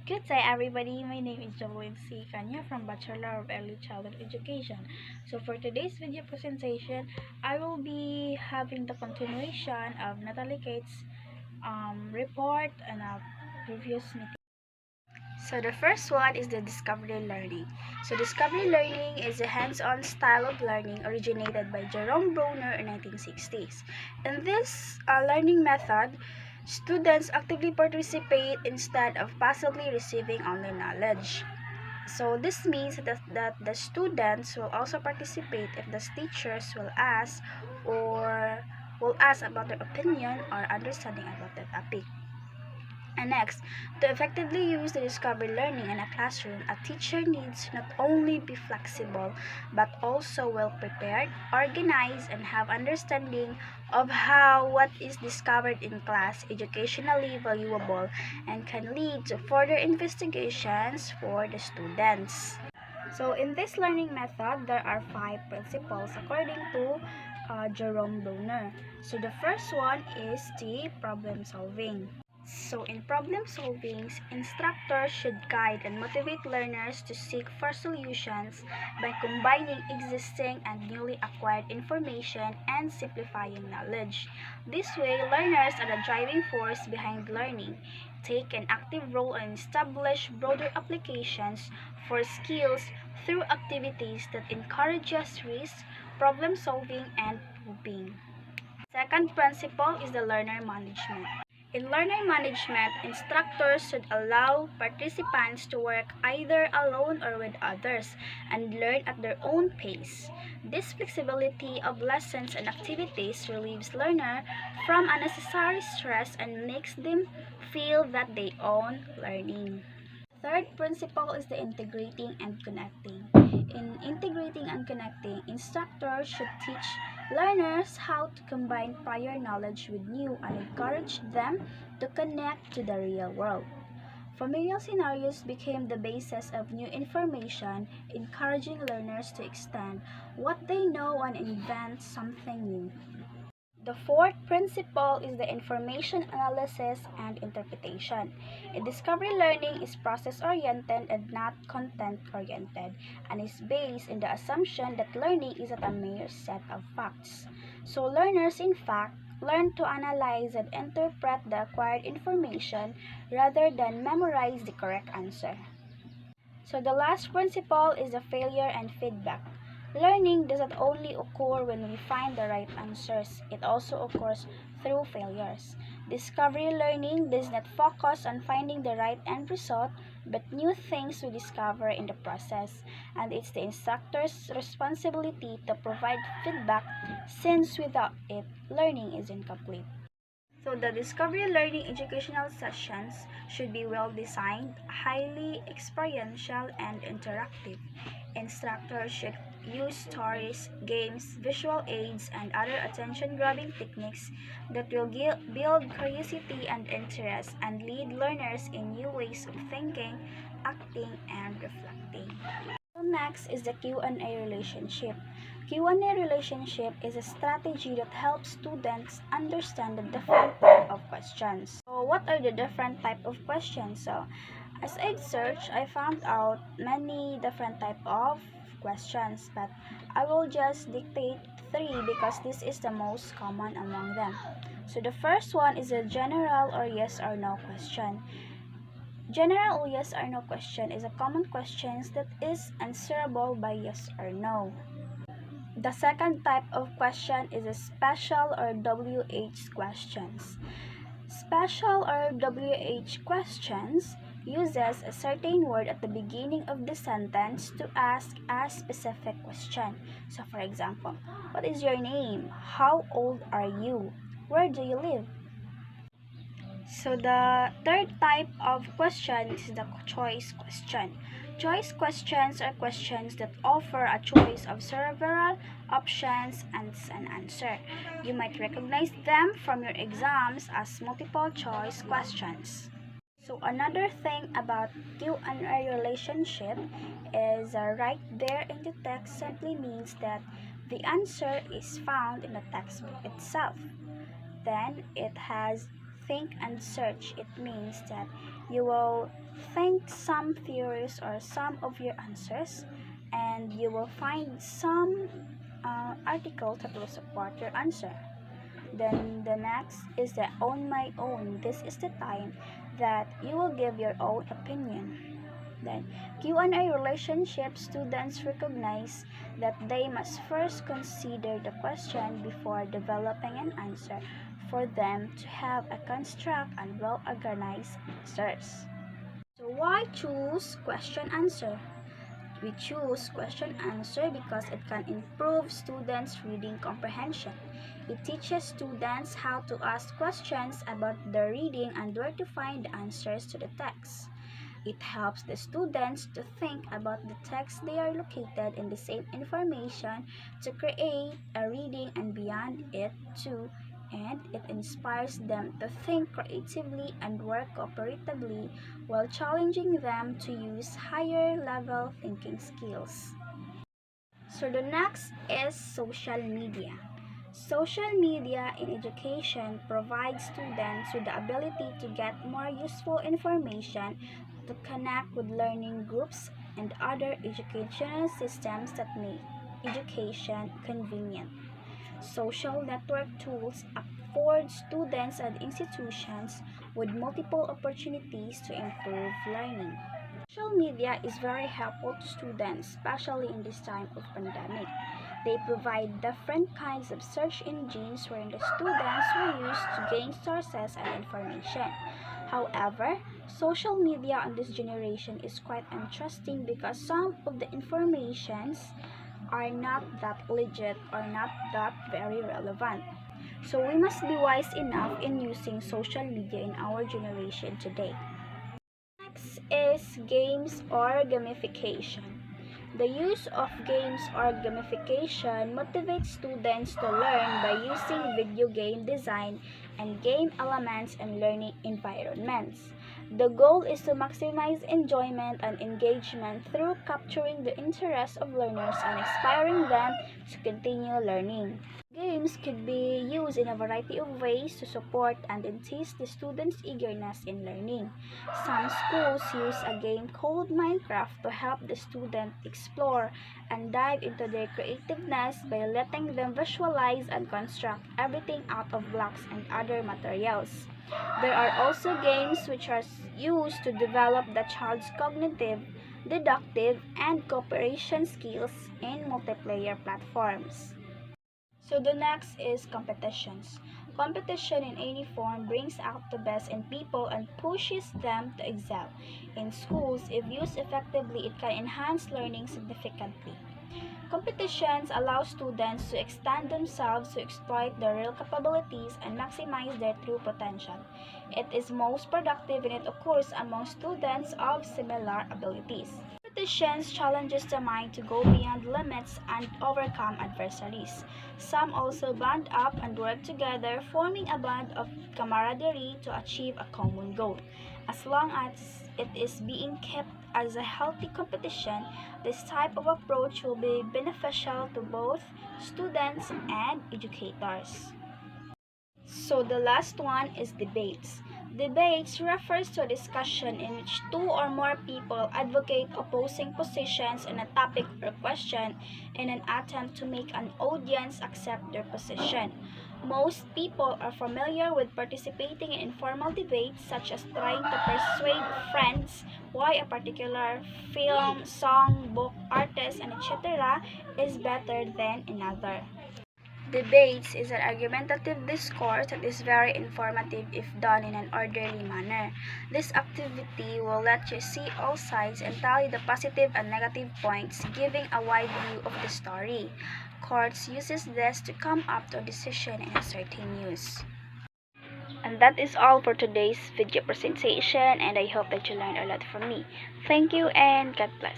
Good day, everybody. My name is Jolene C. Kanya from Bachelor of Early Childhood Education. So for today's video presentation, I will be having the continuation of Natalie Kate's report and a previous meeting. So the first one is the discovery learning. So discovery learning is a hands-on style of learning originated by Jerome Bruner in 1960s. In this learning method, students actively participate instead of passively receiving only knowledge. So this means that the students will also participate if the teachers will ask about their opinion or understanding about the topic. And next, to effectively use the discovery learning in a classroom, a teacher needs to not only be flexible but also well prepared, organized, and have understanding of how what is discovered in class educationally valuable and can lead to further investigations for the students. So in this learning method, there are 5 principles according to Jerome Bruner. So the first one is the problem solving. So in problem solving, instructors should guide and motivate learners to seek for solutions by combining existing and newly acquired information and simplifying knowledge. This way, learners are the driving force behind learning, take an active role and establish broader applications for skills through activities that encourages risk, problem solving, and coping. Second principle is the learner management. In learner management, instructors should allow participants to work either alone or with others and learn at their own pace. This flexibility of lessons and activities relieves learners from unnecessary stress and makes them feel that they own learning. Third principle is the integrating and connecting. In integrating and connecting, instructors should teach learners how to combine prior knowledge with new and encourage them to connect to the real world. Familiar scenarios became the basis of new information, encouraging learners to extend what they know and invent something new. The fourth principle is the information analysis and interpretation. In discovery learning is process-oriented and not content-oriented, and is based in the assumption that learning is not a mere set of facts. So learners, in fact, learn to analyze and interpret the acquired information rather than memorize the correct answer. So the last principle is the failure and feedback. Learning does not only occur when we find the right answers, it also occurs through failures. Discovery learning does not focus on finding the right end result, but new things we discover in the process, and it's the instructor's responsibility to provide feedback since without it, learning is incomplete. So the discovery learning educational sessions should be well designed, highly experiential, and interactive. Instructors should use stories, games, visual aids, and other attention-grabbing techniques that will build curiosity and interest and lead learners in new ways of thinking, acting, and reflecting. So next is the Q&A relationship. Q&A relationship is a strategy that helps students understand the different type of questions. So what are the different type of questions? So as I searched, I found out many different type of questions, but I will just dictate 3 because this is the most common among them. So the first one is a general or yes or no question. General or yes or no question is a common question that is answerable by yes or no. The second type of question is a special or WH questions. Special or WH questions uses a certain word at the beginning of the sentence to ask a specific question. So for example, what is your name? How old are you? Where do you live? So the third type of question is the choice question. Choice questions are questions that offer a choice of several options and an answer. You might recognize them from your exams as multiple choice questions. So another thing about Q&A relationship is right there in the text simply means that the answer is found in the textbook itself. Then it has think and search. It means that You will think some theories or some of your answers, and you will find some article that will support your answer. Then the next is the on my own. This is the time that you will give your own opinion. Then Q&A relationship, students recognize that they must first consider the question before developing an answer for them to have a construct and well-organized answers. So why choose question answer? We choose question answer because it can improve students' reading comprehension. It teaches students how to ask questions about the reading and where to find the answers to the text. It helps the students to think about the text they are located in the same information to create a reading and beyond it too, and it inspires them to think creatively and work cooperatively while challenging them to use higher level thinking skills. So the next is social media. Social media in education provides students with the ability to get more useful information to connect with learning groups and other educational systems that make education convenient. Social network tools afford students and institutions with multiple opportunities to improve learning. Social media is very helpful to students, especially in this time of pandemic. They provide different kinds of search engines wherein the students will use to gain sources and information. However, social media on this generation is quite interesting because some of the informations are not that legit or not that very relevant. So we must be wise enough in using social media in our generation today. Next is games or gamification. The use of games or gamification motivates students to learn by using video game design and game elements in learning environments. The goal is to maximize enjoyment and engagement through capturing the interest of learners and inspiring them to continue learning. Games could be used in a variety of ways to support and entice the students' eagerness in learning. Some schools use a game called Minecraft to help the student explore and dive into their creativeness by letting them visualize and construct everything out of blocks and other materials. There are also games which are used to develop the child's cognitive, deductive, and cooperation skills in multiplayer platforms. So the next is competitions. Competition in any form brings out the best in people and pushes them to excel. In schools, if used effectively, it can enhance learning significantly. Competitions allow students to extend themselves to exploit their real capabilities and maximize their true potential. It is most productive when it occurs among students of similar abilities. Competitions challenges the mind to go beyond limits and overcome adversaries. Some also band up and work together, forming a band of camaraderie to achieve a common goal. As long as it is being kept as a healthy competition, this type of approach will be beneficial to both students and educators. So the last one is debates. Debates refers to a discussion in which two or more people advocate opposing positions on a topic or question in an attempt to make an audience accept their position. Most people are familiar with participating in informal debates such as trying to persuade friends why a particular film, song, book, artist, and etc. is better than another. Debates is an argumentative discourse that is very informative if done in an orderly manner. This activity will let you see all sides and tally the positive and negative points, giving a wide view of the story. Courts uses this to come up to a decision in a certain news. And that is all for today's video presentation, and I hope that you learned a lot from me. Thank you and God bless.